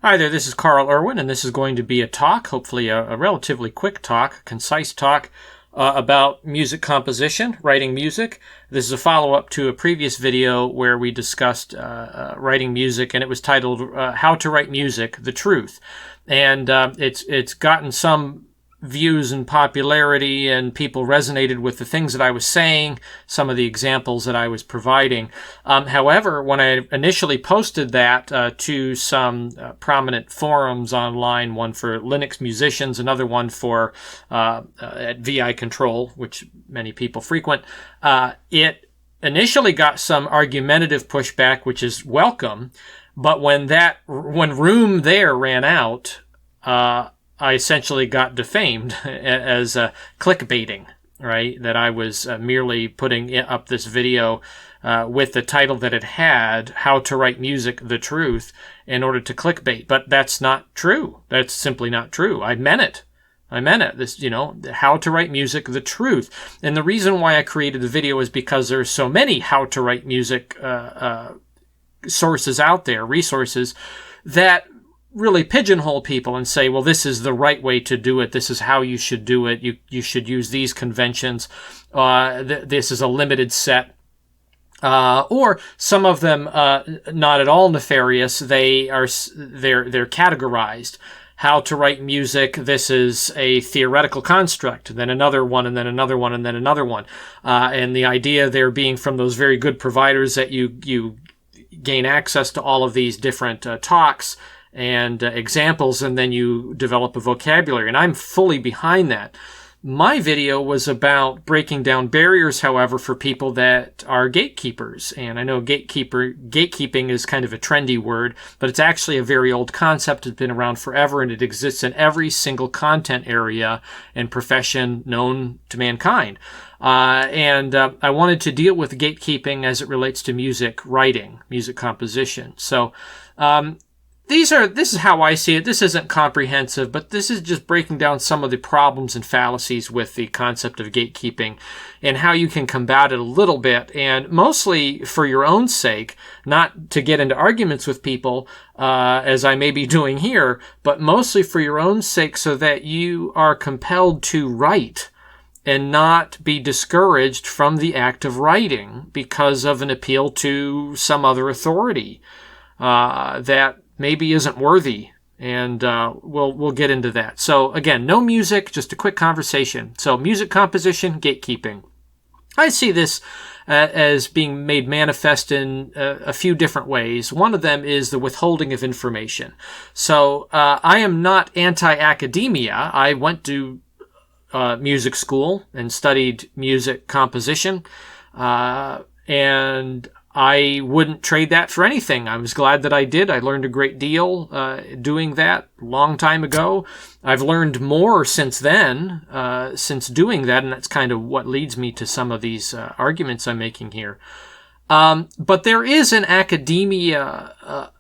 Hi there, this is Carl Irwin, and this is going to be a talk, hopefully a relatively quick talk, concise talk about music composition, writing music. This is a follow-up to a previous video where we discussed writing music, and it was titled How to Write Music, The Truth. And it's gotten some views and popularity, and people resonated with the things that I was saying, some of the examples that I was providing. However, when I initially posted that to some prominent forums online, one for Linux musicians, another one for at VI Control, which many people frequent, it initially got some argumentative pushback, which is welcome. But when room there ran out, I essentially got defamed as clickbaiting, right? That I was merely putting up this video with the title that it had, How to Write Music, The Truth, in order to clickbait. But that's not true. That's simply not true. I meant it. This, how to write music, the truth. And the reason why I created the video is because there's so many how to write music sources out there, resources, that really pigeonhole people and say, well, this is the right way to do it. This is how you should do it. You should use these conventions. This is a limited set. Or some of them not at all nefarious. They're categorized. How to write music. This is a theoretical construct. Then another one, and then another one, and then another one. And the idea there being from those very good providers that you gain access to all of these different talks and examples, and then you develop a vocabulary. And I'm fully behind that. My video was about breaking down barriers, however, for people that are gatekeepers. And I know gatekeeping is kind of a trendy word, but it's actually a very old concept. It's been around forever, and it exists in every single content area and profession known to mankind. I wanted to deal with gatekeeping as it relates to music writing, music composition. So, this is how I see it. This isn't comprehensive, but this is just breaking down some of the problems and fallacies with the concept of gatekeeping and how you can combat it a little bit, and mostly for your own sake, not to get into arguments with people, as I may be doing here, but mostly for your own sake so that you are compelled to write and not be discouraged from the act of writing because of an appeal to some other authority that maybe isn't worthy, and we'll get into that. So again, no music, just a quick conversation. So music composition, gatekeeping. I see this as being made manifest in a few different ways. One of them is the withholding of information. So I am not anti-academia. I went to music school and studied music composition, and I wouldn't trade that for anything. I was glad that I did. I learned a great deal doing that a long time ago. I've learned more since then, since doing that, and that's kind of what leads me to some of these arguments I'm making here. But there is an academia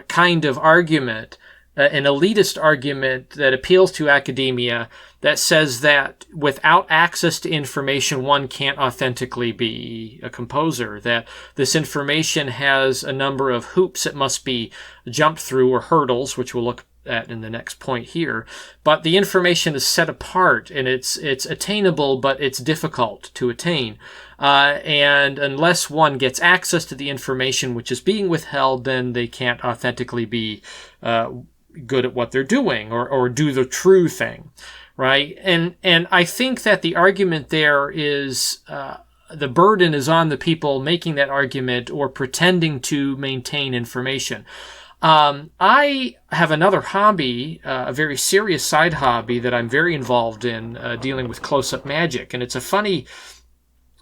kind of argument, an elitist argument that appeals to academia, that says that without access to information, one can't authentically be a composer, that this information has a number of hoops it must be jumped through, or hurdles, which we'll look at in the next point here. But the information is set apart, and it's attainable, but it's difficult to attain. And unless one gets access to the information which is being withheld, then they can't authentically be good at what they're doing, or do the true thing. Right? And I think that the argument there is, the burden is on the people making that argument or pretending to maintain information. I have another hobby, a very serious side hobby that I'm very involved in, dealing with close-up magic. And it's a funny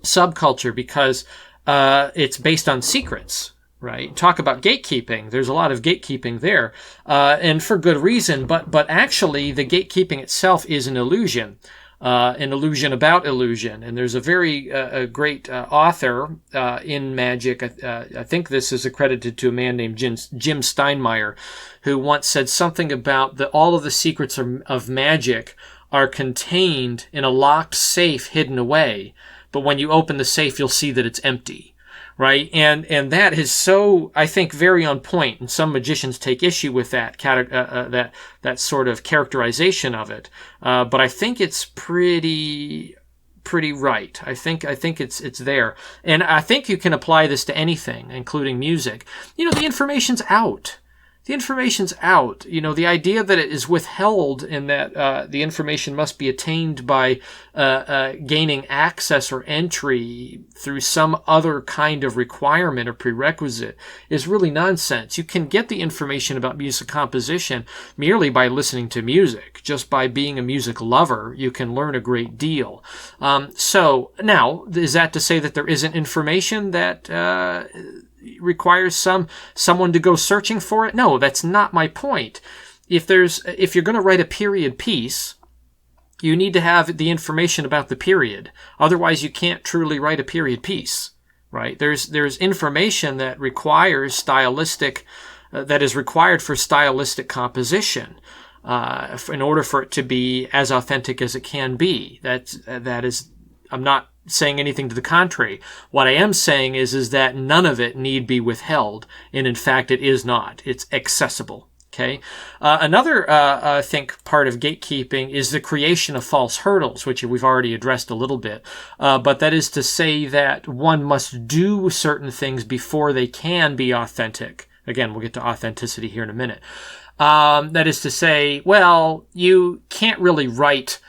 subculture because it's based on secrets. Right? Talk about gatekeeping. There's a lot of gatekeeping there, and for good reason. But actually, the gatekeeping itself is an illusion about illusion. And there's a very great author in magic. I think this is accredited to a man named Jim Steinmeier, who once said something about all of the secrets of magic are contained in a locked safe hidden away. But when you open the safe, you'll see that it's empty. right? And that is so, I think, very on point. And some magicians take issue with that that sort of characterization of it. But I think it's pretty right. I think it's there. And I think you can apply this to anything, including music. The information's out. The information's out. The idea that it is withheld and that the information must be attained by gaining access or entry through some other kind of requirement or prerequisite is really nonsense. You can get the information about music composition merely by listening to music. Just by being a music lover, you can learn a great deal. So now, is that to say that there isn't information that requires someone to go searching for it? No, that's not my point. If you're going to write a period piece, you need to have the information about the period. Otherwise, you can't truly write a period piece, right? There's information that requires that is required for stylistic composition, in order for it to be as authentic as it can be. That is, I'm not saying anything to the contrary. What I am saying is that none of it need be withheld, and in fact it is not. It's accessible. Okay. Another, I think, part of gatekeeping is the creation of false hurdles, which we've already addressed a little bit. But that is to say that one must do certain things before they can be authentic. Again, we'll get to authenticity here in a minute. That is to say, well, you can't really write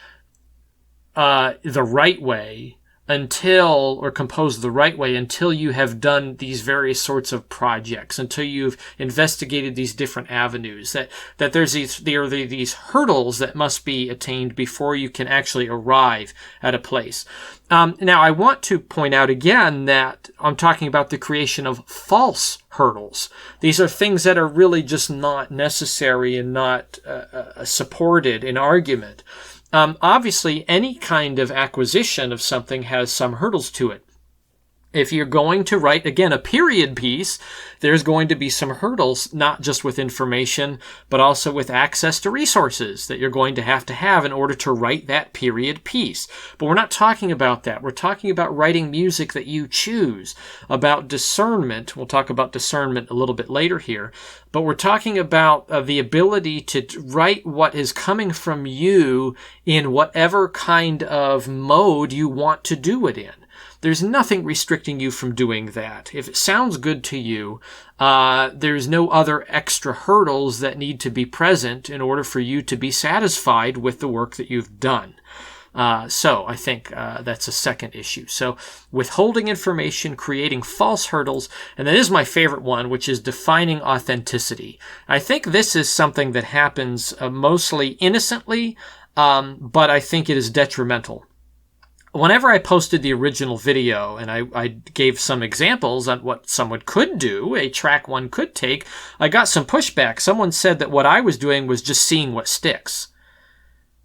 the right way or compose the right way until you have done these various sorts of projects, until you've investigated these different avenues, that there are these hurdles that must be attained before you can actually arrive at a place. Now, I want to point out again that I'm talking about the creation of false hurdles. These are things that are really just not necessary and not supported in argument. Obviously, any kind of acquisition of something has some hurdles to it. If you're going to write, again, a period piece, there's going to be some hurdles, not just with information, but also with access to resources that you're going to have in order to write that period piece. But we're not talking about that. We're talking about writing music that you choose, about discernment. We'll talk about discernment a little bit later here. But we're talking about the ability to write what is coming from you in whatever kind of mode you want to do it in. There's nothing restricting you from doing that. If it sounds good to you, there's no other extra hurdles that need to be present in order for you to be satisfied with the work that you've done. So I think that's a second issue. So withholding information, creating false hurdles, and that is my favorite one, which is defining authenticity. I think this is something that happens mostly innocently, but I think it is detrimental. Whenever I posted the original video and I gave some examples on what someone could do, a track one could take, I got some pushback. Someone said that what I was doing was just seeing what sticks.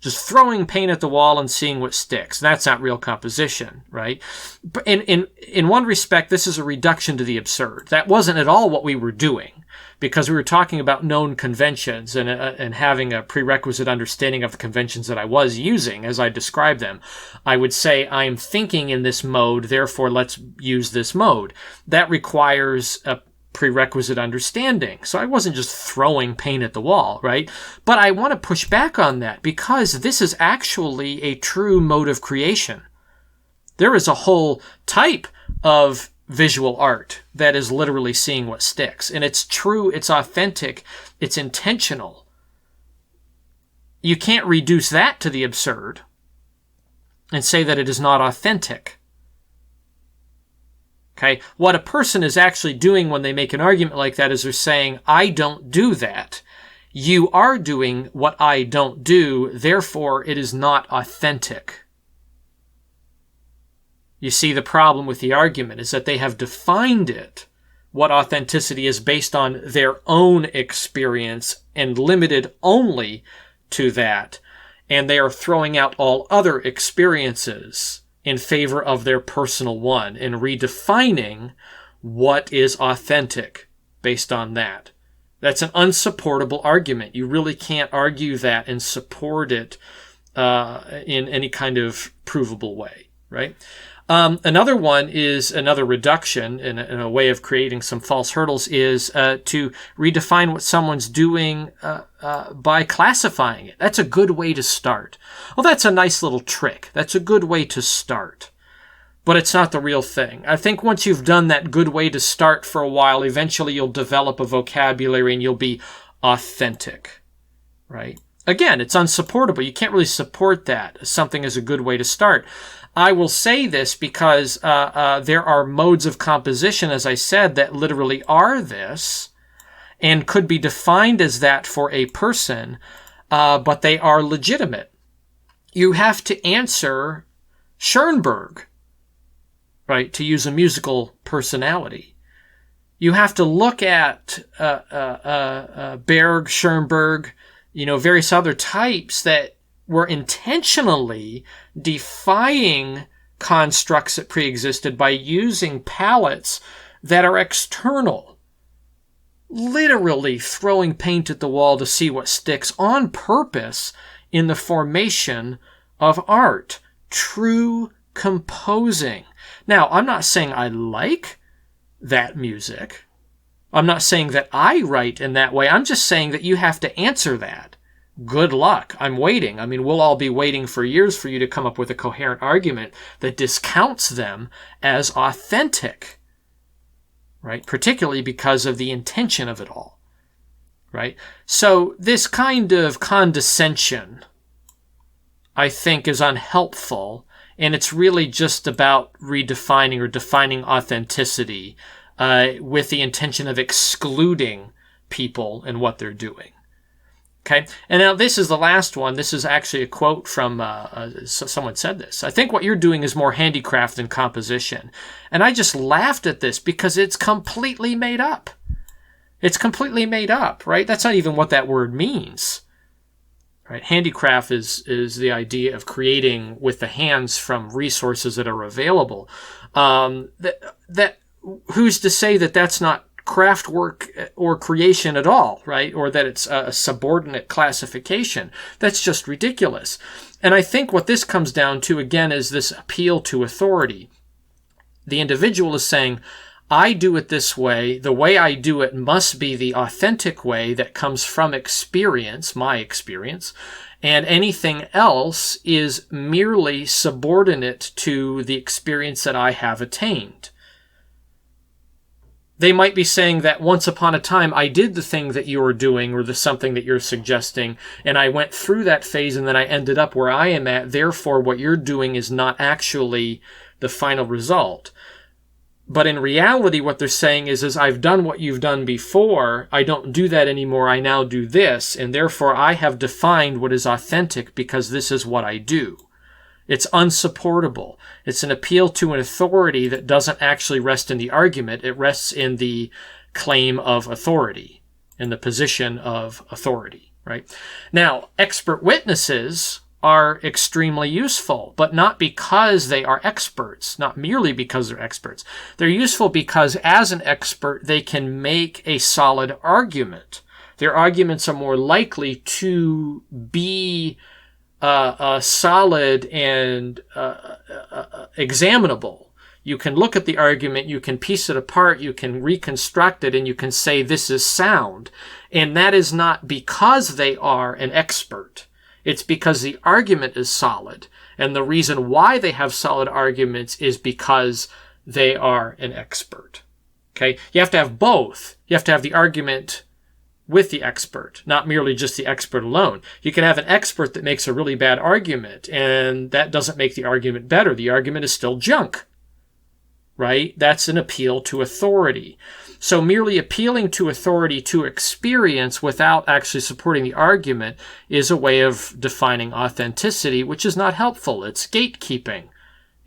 Just throwing paint at the wall and seeing what sticks. That's not real composition, right? But in one respect, this is a reduction to the absurd. That wasn't at all what we were doing, because we were talking about known conventions and having a prerequisite understanding of the conventions that I was using as I described them. I would say, I'm thinking in this mode, therefore let's use this mode. That requires a prerequisite understanding. So I wasn't just throwing paint at the wall, right? But I want to push back on that because this is actually a true mode of creation. There is a whole type of visual art that is literally seeing what sticks. And it's true, it's authentic, it's intentional. You can't reduce that to the absurd and say that it is not authentic. Okay, what a person is actually doing when they make an argument like that is they're saying, I don't do that. You are doing what I don't do, therefore it is not authentic. You see, the problem with the argument is that they have defined it, what authenticity is, based on their own experience and limited only to that. And they are throwing out all other experiences in favor of their personal one and redefining what is authentic based on that. That's an unsupportable argument. You really can't argue that and support it in any kind of provable way, right? Another one is another reduction in a way of creating some false hurdles is to redefine what someone's doing by classifying it. That's a good way to start. Well, that's a nice little trick. That's a good way to start. But it's not the real thing. I think once you've done that good way to start for a while, eventually you'll develop a vocabulary and you'll be authentic, right? Again, it's unsupportable. You can't really support that. Something is a good way to start. I will say this because there are modes of composition, as I said, that literally are this and could be defined as that for a person, but they are legitimate. You have to answer Schoenberg, right, to use a musical personality. You have to look at Berg, Schoenberg, various other types that were intentionally defying constructs that preexisted by using palettes that are external, literally throwing paint at the wall to see what sticks on purpose in the formation of art. True composing. Now, I'm not saying I like that music. I'm not saying that I write in that way. I'm just saying that you have to answer that. Good luck. I'm waiting. I mean, we'll all be waiting for years for you to come up with a coherent argument that discounts them as authentic, right? Particularly because of the intention of it all, right? So this kind of condescension, I think, is unhelpful, and it's really just about redefining or defining authenticity with the intention of excluding people and what they're doing. Okay, and now this is the last one. This is actually a quote from someone said this. I think what you're doing is more handicraft than composition. And I just laughed at this because it's completely made up. It's completely made up, right? That's not even what that word means. Right? Handicraft is the idea of creating with the hands from resources that are available. That who's to say that that's not craft work or creation at all, right? Or that it's a subordinate classification. That's just ridiculous. And I think what this comes down to, again, is this appeal to authority. The individual is saying, I do it this way. The way I do it must be the authentic way that comes from experience, my experience, and anything else is merely subordinate to the experience that I have attained. They might be saying that once upon a time I did the thing that you are doing or the something that you're suggesting, and I went through that phase and then I ended up where I am at. Therefore, what you're doing is not actually the final result. But in reality, what they're saying is I've done what you've done before. I don't do that anymore. I now do this. And therefore, I have defined what is authentic because this is what I do. It's unsupportable. It's an appeal to an authority that doesn't actually rest in the argument. It rests in the claim of authority, in the position of authority, right? Now, expert witnesses are extremely useful, but not because they are experts, not merely because they're experts. They're useful because as an expert, they can make a solid argument. Their arguments are more likely to be solid and examinable. You can look at the argument, you can piece it apart, you can reconstruct it, and you can say this is sound. And that is not because they are an expert. It's because the argument is solid. And the reason why they have solid arguments is because they are an expert. Okay? You have to have both. You have to have the argument with the expert, not merely just the expert alone. You can have an expert that makes a really bad argument, and that doesn't make the argument better. The argument is still junk, right? That's an appeal to authority. So merely appealing to authority to experience without actually supporting the argument is a way of defining authenticity, which is not helpful. It's gatekeeping.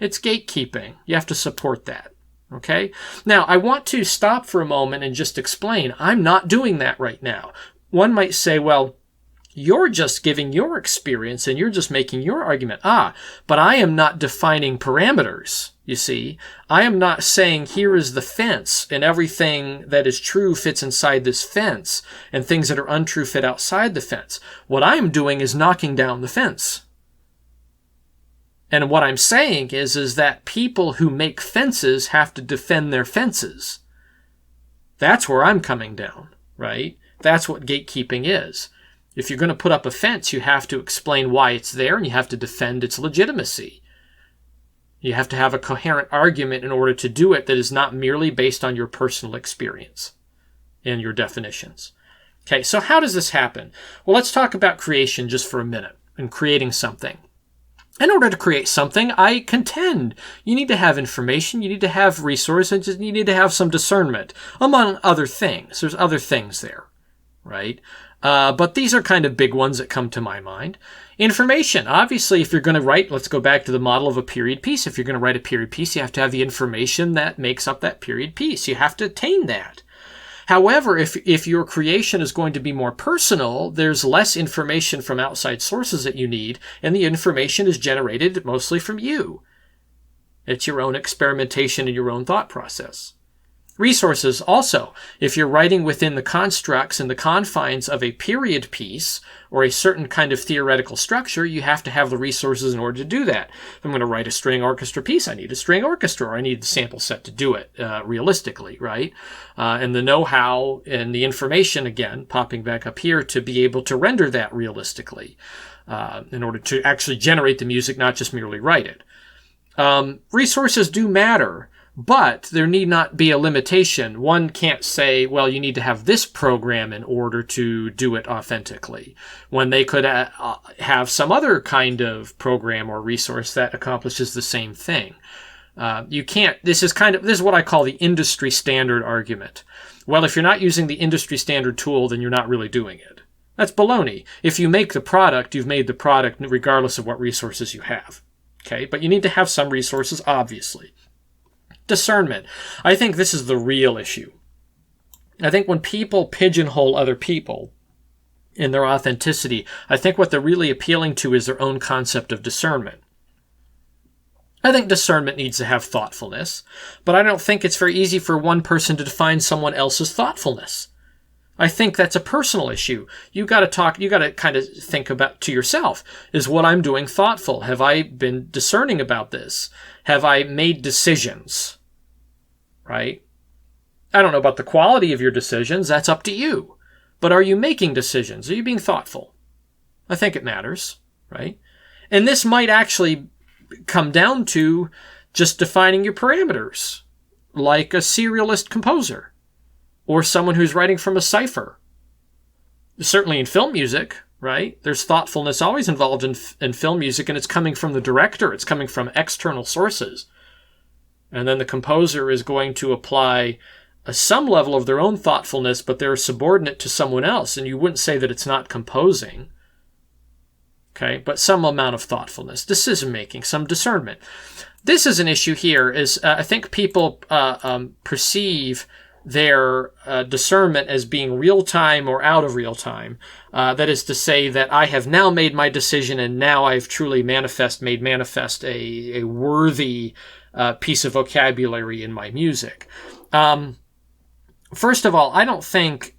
It's gatekeeping. You have to support that. Okay? Now, I want to stop for a moment and just explain. I'm not doing that right now. One might say, well, you're just giving your experience and you're just making your argument. But I am not defining parameters, you see. I am not saying here is the fence and everything that is true fits inside this fence and things that are untrue fit outside the fence. What I am doing is knocking down the fence. And what I'm saying is that people who make fences have to defend their fences. That's where I'm coming down, right? That's what gatekeeping is. If you're going to put up a fence, you have to explain why it's there and you have to defend its legitimacy. You have to have a coherent argument in order to do it that is not merely based on your personal experience and your definitions. Okay, so how does this happen? Well, let's talk about creation just for a minute and creating something. In order to create something, I contend you need to have information, you need to have resources, you need to have some discernment, among other things. There's other things there, right? But these are kind of big ones that come to my mind. Information. Obviously, if you're going to write, let's go back to the model of a period piece. If you're going to write a period piece, you have to have the information that makes up that period piece. You have to attain that. However, if your creation is going to be more personal, there's less information from outside sources that you need, and the information is generated mostly from you. It's your own experimentation and your own thought process. Resources also. If you're writing within the constructs and the confines of a period piece or a certain kind of theoretical structure, you have to have the resources in order to do that. If I'm going to write a string orchestra piece, I need a string orchestra, or I need the sample set to do it realistically, right? And the know-how and the information, again, popping back up here, to be able to render that realistically in order to actually generate the music, not just merely write it. Resources do matter. But there need not be a limitation. One can't say, well, you need to have this program in order to do it authentically, when they could have some other kind of program or resource that accomplishes the same thing. You can't, this is what I call the industry standard argument. Well, if you're not using the industry standard tool, then you're not really doing it. That's baloney. If you make the product, you've made the product regardless of what resources you have. Okay, but you need to have some resources, obviously. Discernment. I think this is the real issue. I think when people pigeonhole other people in their authenticity, I think what they're really appealing to is their own concept of discernment. I think discernment needs to have thoughtfulness, but I don't think it's very easy for one person to define someone else's thoughtfulness. I think that's a personal issue. You got to kind of think about to yourself, is what I'm doing thoughtful? Have I been discerning about this? Have I made decisions? Right? I don't know about the quality of your decisions. That's up to you. But are you making decisions? Are you being thoughtful? I think it matters, right? And this might actually come down to just defining your parameters, like a serialist composer or someone who's writing from a cipher. Certainly in film music, right? There's thoughtfulness always involved in film music, and it's coming from the director. It's coming from external sources. And then the composer is going to apply some level of their own thoughtfulness, but they're subordinate to someone else, and you wouldn't say that it's not composing. Okay, but some amount of thoughtfulness, decision-making, some discernment. This is an issue here, is I think people perceive their discernment as being real-time or out of real-time. That is to say that I have now made my decision, and now I've truly made manifest a worthy piece of vocabulary in my music. First of all, I don't think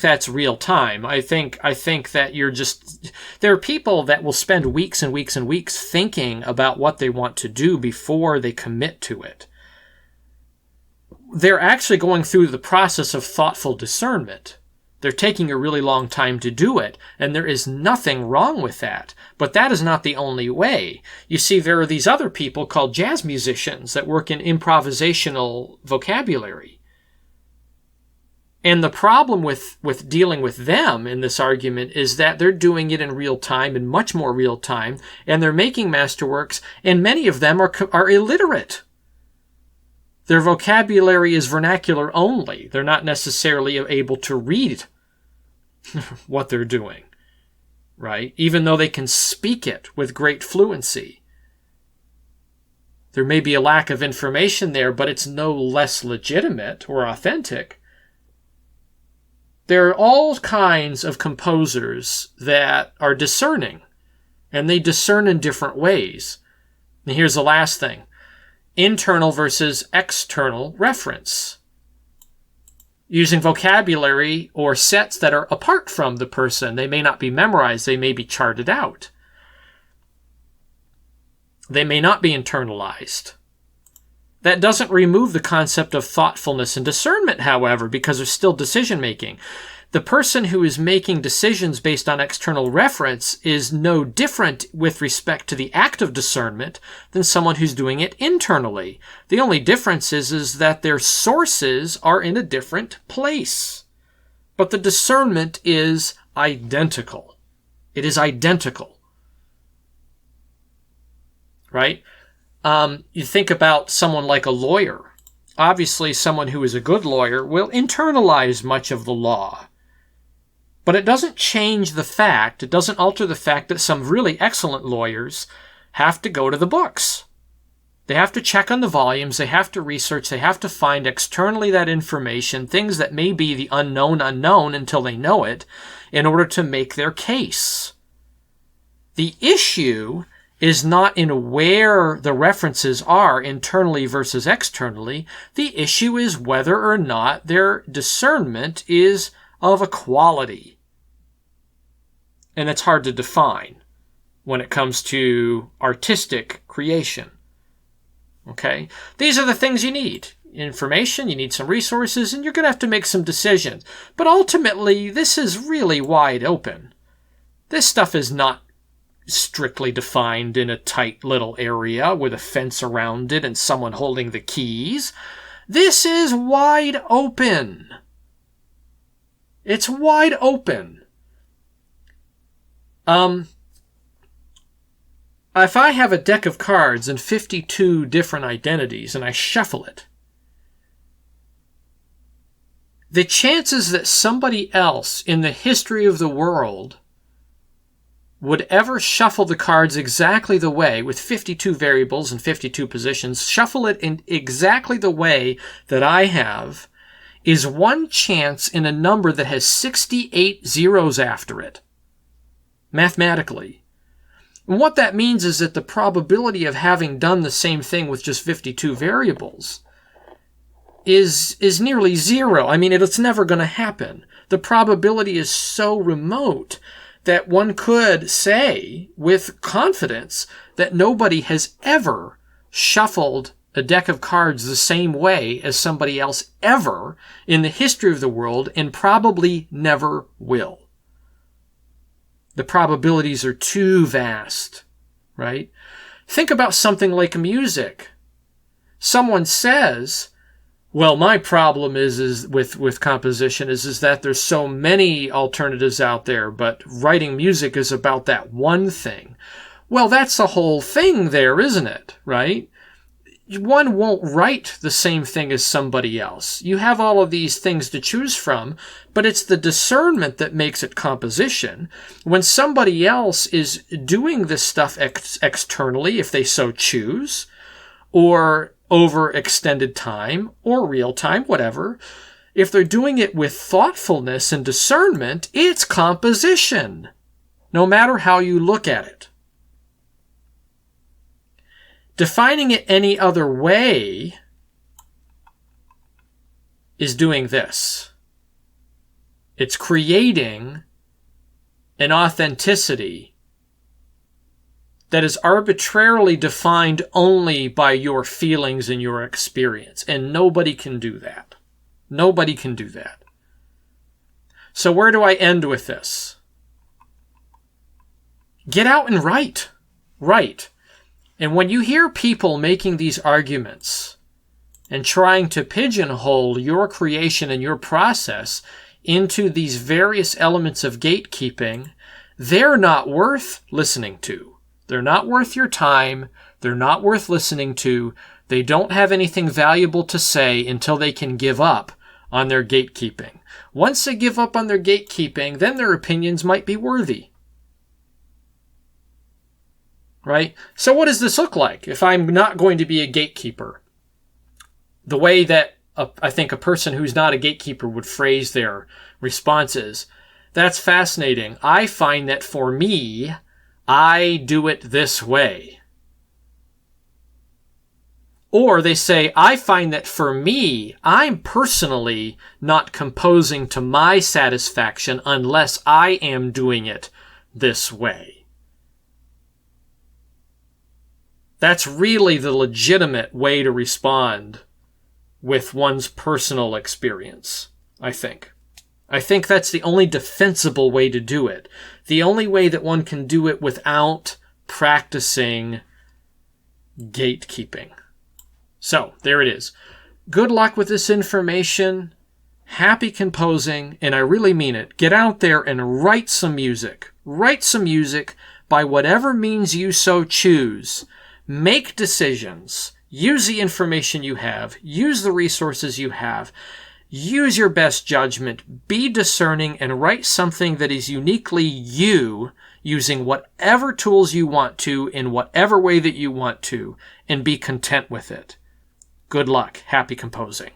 that's real time. I think that there are people that will spend weeks and weeks and weeks thinking about what they want to do before they commit to it. They're actually going through the process of thoughtful discernment. They're taking a really long time to do it, and there is nothing wrong with that. But that is not the only way. You see, there are these other people called jazz musicians that work in improvisational vocabulary. And the problem with dealing with them in this argument is that they're doing it in real time, and much more real time, and they're making masterworks, and many of them are illiterate. Their vocabulary is vernacular only. They're not necessarily able to read what they're doing, right? Even though they can speak it with great fluency. There may be a lack of information there, but it's no less legitimate or authentic. There are all kinds of composers that are discerning, and they discern in different ways. And here's the last thing. Internal versus external reference. Using vocabulary or sets that are apart from the person. They may not be memorized, they may be charted out. They may not be internalized. That doesn't remove the concept of thoughtfulness and discernment, however, because there's still decision making. The person who is making decisions based on external reference is no different with respect to the act of discernment than someone who's doing it internally. The only difference is that their sources are in a different place. But the discernment is identical. It is identical. Right? You think about someone like a lawyer. Obviously, someone who is a good lawyer will internalize much of the law. But it doesn't change the fact, it doesn't alter the fact that some really excellent lawyers have to go to the books. They have to check on the volumes, they have to research, they have to find externally that information, things that may be the unknown until they know it, in order to make their case. The issue is not in where the references are internally versus externally. The issue is whether or not their discernment is of a quality. And it's hard to define when it comes to artistic creation. Okay? These are the things you need. Information, you need some resources, and you're going to have to make some decisions. But ultimately, this is really wide open. This stuff is not strictly defined in a tight little area with a fence around it and someone holding the keys. This is wide open. It's wide open. If I have a deck of cards and 52 different identities and I shuffle it, the chances that somebody else in the history of the world would ever shuffle the cards exactly the way, with 52 variables and 52 positions, shuffle it in exactly the way that I have, is one chance in a number that has 68 zeros after it, mathematically. And what that means is that the probability of having done the same thing with just 52 variables is nearly zero. I mean, it's never going to happen. The probability is so remote that one could say with confidence that nobody has ever shuffled a deck of cards the same way as somebody else ever in the history of the world, and probably never will. The probabilities are too vast, right? Think about something like music. Someone says, well, my problem is with composition is that there's so many alternatives out there, but writing music is about that one thing. Well, that's the whole thing there, isn't it? Right? One won't write the same thing as somebody else. You have all of these things to choose from, but it's the discernment that makes it composition. When somebody else is doing this stuff externally, if they so choose, or over extended time, or real time, whatever, if they're doing it with thoughtfulness and discernment, it's composition, no matter how you look at it. Defining it any other way is doing this. It's creating an authenticity that is arbitrarily defined only by your feelings and your experience. And nobody can do that. Nobody can do that. So where do I end with this? Get out and write. Write. And when you hear people making these arguments and trying to pigeonhole your creation and your process into these various elements of gatekeeping, they're not worth listening to. They're not worth your time. They're not worth listening to. They don't have anything valuable to say until they can give up on their gatekeeping. Once they give up on their gatekeeping, then their opinions might be worthy. Right? So what does this look like if I'm not going to be a gatekeeper? The way that I think a person who's not a gatekeeper would phrase their responses. That's fascinating. I find that for me, I do it this way. Or they say, I find that for me, I'm personally not composing to my satisfaction unless I am doing it this way. That's really the legitimate way to respond with one's personal experience, I think. I think that's the only defensible way to do it. The only way that one can do it without practicing gatekeeping. So, there it is. Good luck with this information. Happy composing, and I really mean it. Get out there and write some music. Write some music by whatever means you so choose. Make decisions. Use the information you have. Use the resources you have. Use your best judgment. Be discerning and write something that is uniquely you, using whatever tools you want to in whatever way that you want to, and be content with it. Good luck. Happy composing.